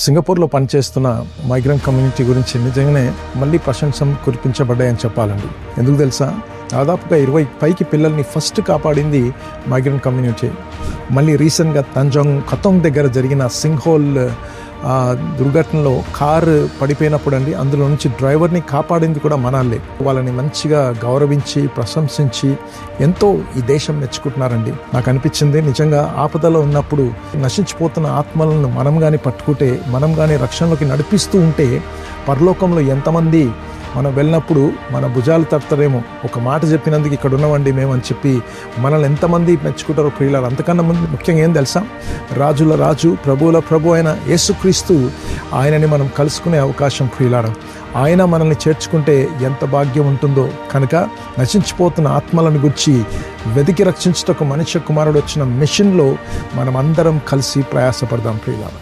సింగపూర్లో పనిచేస్తున్న migrant community గురించి నిజంగానే మళ్ళీ ప్రశంసలు కురిపించబడ్డాయని చెప్పాలండి. ఎందుకు తెలుసా? దాదాపుగా 20 పైకి పిల్లల్ని ఫస్ట్ కాపాడింది మైగ్రెంట్ కమ్యూనిటీ. మళ్ళీ రీసెంట్గా తంజాంగ్ కతోంగ్ దగ్గర జరిగిన సింగ్హోల్ దుర్ఘటనలో కారు పడిపోయినప్పుడు అండి, అందులో నుంచి డ్రైవర్ని కాపాడింది కూడా మనల్ని. వాళ్ళని మంచిగా గౌరవించి ప్రశంసించి ఎంతో ఈ దేశం మెచ్చుకుంటున్నారండి. నాకు అనిపించింది నిజంగా ఆపదలో ఉన్నప్పుడు నశించిపోతున్న ఆత్మలను మనం కానీ పట్టుకుంటే, మనం కానీ రక్షణలోకి నడిపిస్తూ ఉంటే పరలోకంలో ఎంతమంది మనం వెళ్ళినప్పుడు మన భుజాలు తడతారేమో, ఒక మాట చెప్పినందుకు ఇక్కడ ఉన్నవండి మేము అని చెప్పి మనల్ని ఎంతమంది మెచ్చుకుంటారో ప్రియులారా. అంతకన్నా ముందు ముఖ్యంగా ఏం తెలుసా? రాజుల రాజు ప్రభువుల ప్రభు అయిన యేసుక్రీస్తు, ఆయనని మనం కలుసుకునే అవకాశం ప్రియులారా. ఆయన మనల్ని చేర్చుకుంటే ఎంత భాగ్యం ఉంటుందో. కనుక నశించిపోతున్న ఆత్మలను గురించి వెతికి రక్షించుటకు మనుష్య కుమారుడు వచ్చిన మిషన్లో మనం అందరం కలిసి ప్రయాసపడదాం ప్రియులారా.